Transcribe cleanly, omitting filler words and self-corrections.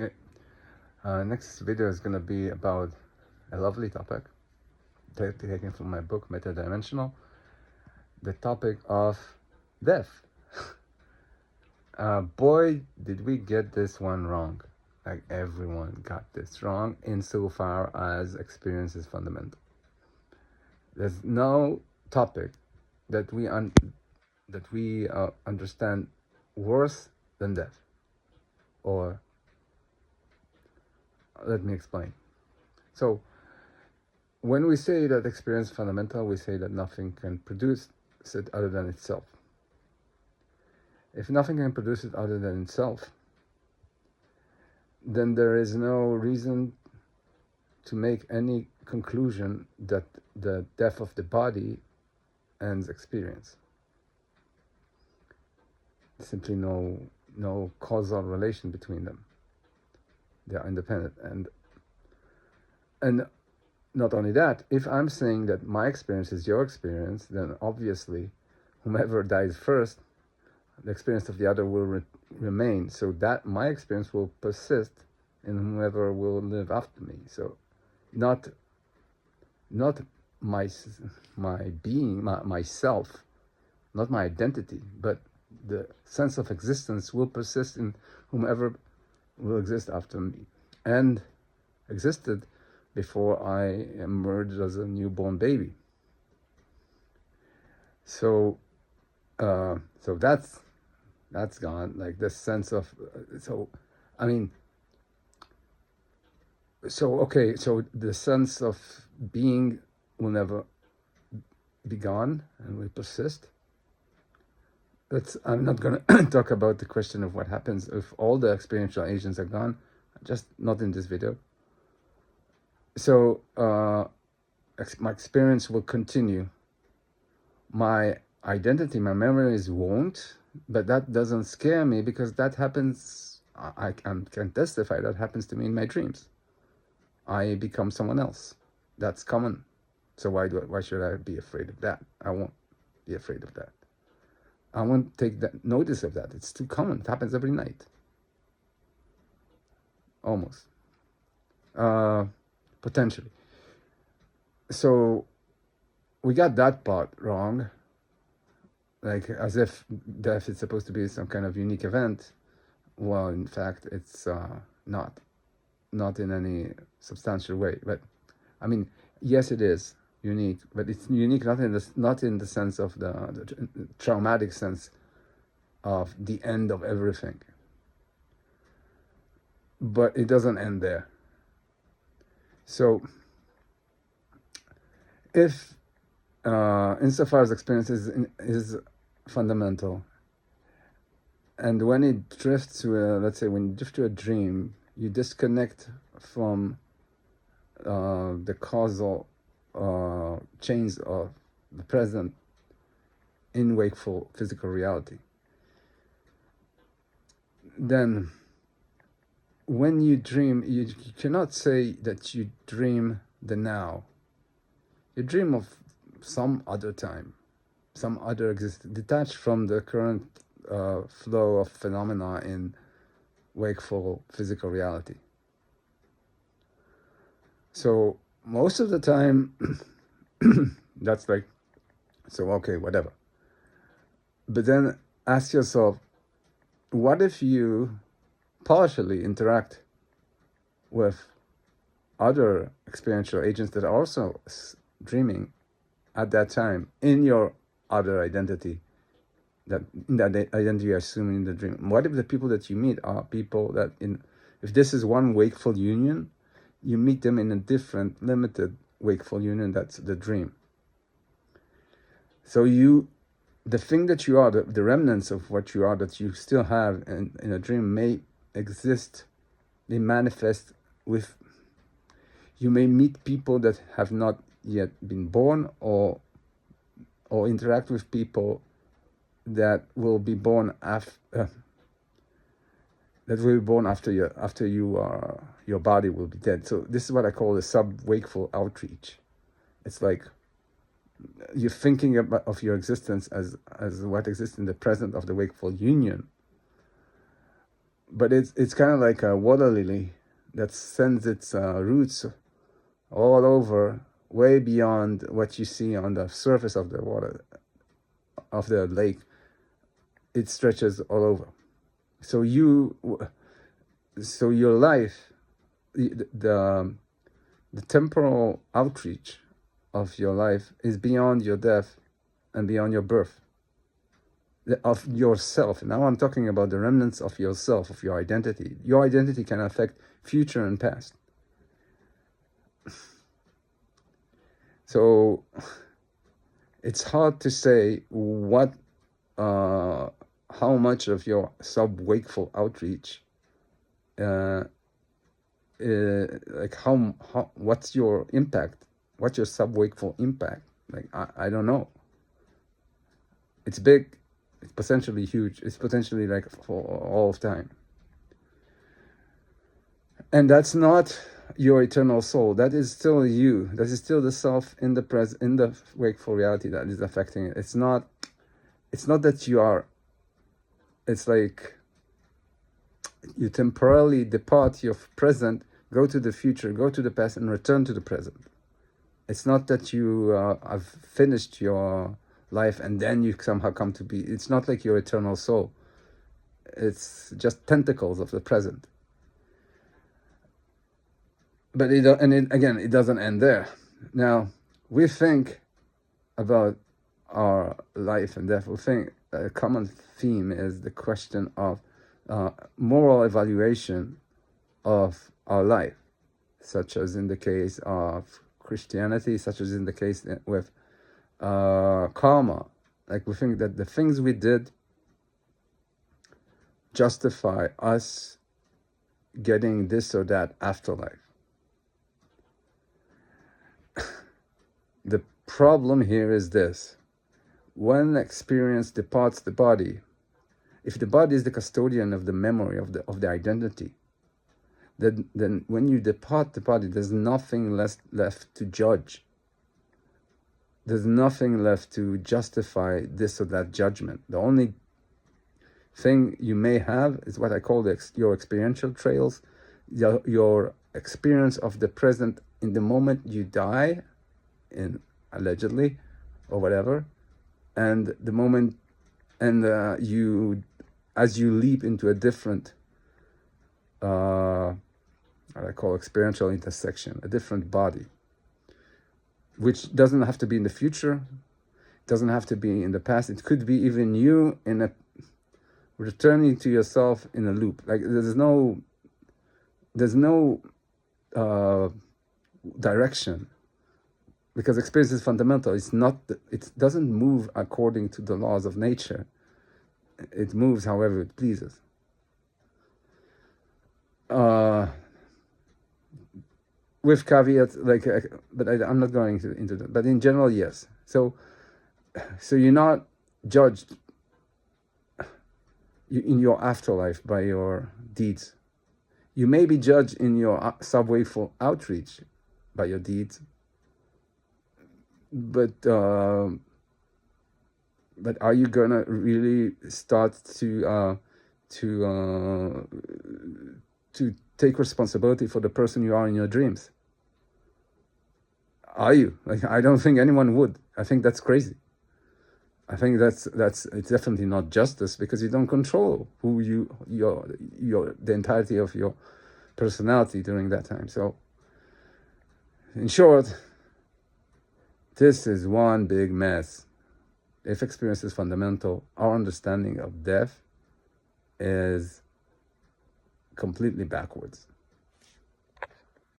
Okay. Next video is going to be about a lovely topic taken from my book Metadimensional, the topic of death. Boy, did we get this one wrong. Like, everyone got this wrong insofar as experience is fundamental. There's no topic that we understand worse than death. Or let me explain. So when we say that experience is fundamental, we say that nothing can produce it other than itself. If nothing can produce it other than itself, then there is no reason to make any conclusion that the death of the body ends experience. Simply no causal relation between them. They are independent. And not only that, if I'm saying that my experience is your experience, then obviously whomever dies first, the experience of the other will remain. So that my experience will persist in whomever will live after me. So not my being, myself, not my identity, but the sense of existence will persist in whomever will exist after me and existed before I emerged as a newborn baby. So that's gone. Like this sense of okay, so the sense of being will never be gone and will persist. I'm not going to talk about the question of what happens if all the experiential agents are gone, just not in this video. So my experience will continue. My identity, my memories won't, but that doesn't scare me because that happens, I can testify that happens to me in my dreams. I become someone else. That's common. So why should I be afraid of that? I won't be afraid of that. I won't take that notice of that. It's too common. It happens every night. Almost. Potentially. So we got that part wrong. Like as if death is supposed to be some kind of unique event. Well, in fact, it's not in any substantial way. But I mean, yes, it is unique, but it's unique not in the sense of the traumatic sense of the end of everything. But it doesn't end there. So if insofar as experience is fundamental, and when it drifts to let's say when you drift to a dream, you disconnect from the causal chains of the present in wakeful physical reality. Then when you dream, you cannot say that you dream the now. You dream of some other time, some other existence, detached from the current flow of phenomena in wakeful physical reality. So most of the time, that's like, so okay, whatever. But then ask yourself, what if you partially interact with other experiential agents that are also dreaming at that time in your other identity, that identity you're assuming in the dream? What if the people that you meet are people that if this is one wakeful union, you meet them in a different limited wakeful union, that's the dream. So the thing that you are, the remnants of what you are that you still have in a dream may exist, they manifest with, you may meet people that have not yet been born or interact with people that will be born after your body will be dead. So this is what I call the sub-wakeful outreach. It's like you're thinking of your existence as what exists in the present of the wakeful union, but it's kind of like a water lily that sends its roots all over, way beyond what you see on the surface of the water, of the lake. It stretches all over. So your life, the temporal outreach of your life is beyond your death and beyond your birth, of yourself. Now I'm talking about the remnants of yourself, of your identity. Your identity can affect future and past. So it's hard to say how much of your sub-wakeful outreach, like what's your impact? What's your sub-wakeful impact? Like, I don't know. It's big. It's potentially huge. It's potentially like for all of time. And that's not your eternal soul. That is still you. That is still the self in the present, in the wakeful reality that is affecting it. It's not that you are. It's like you temporarily depart your present, go to the future, go to the past, and return to the present. It's not that you have finished your life and then you somehow come to be. It's not like your eternal soul. It's just tentacles of the present. But it doesn't end there. Now, we think about our life and death. We think a common theme is the question of moral evaluation of our life, such as in the case of Christianity, such as in the case with karma. Like, we think that the things we did justify us getting this or that afterlife. The problem here is this: when experience departs the body, if the body is the custodian of the memory of the identity, then when you depart the body, there's nothing left to judge. There's nothing left to justify this or that judgment. The only thing you may have is what I call your experiential trails, your experience of the present in the moment you die, allegedly, or whatever, and the moment, and as you leap into a different, what I call experiential intersection, a different body, which doesn't have to be in the future, doesn't have to be in the past. It could be even you returning to yourself in a loop. Like, there's no direction, because experience is fundamental. It doesn't move according to the laws of nature. It moves however it pleases. With caveats, but I'm not going into that. But in general, yes. So you're not judged in your afterlife by your deeds. You may be judged in your sub-wakeful outreach by your deeds, but are you gonna really start to take responsibility for the person you are in your dreams? Are you? Like, I don't think anyone would. I think that's crazy. I think it's definitely not justice, because you don't control who the entirety of your personality during that time. So, in short, this is one big mess. If experience is fundamental, our understanding of death is completely backwards.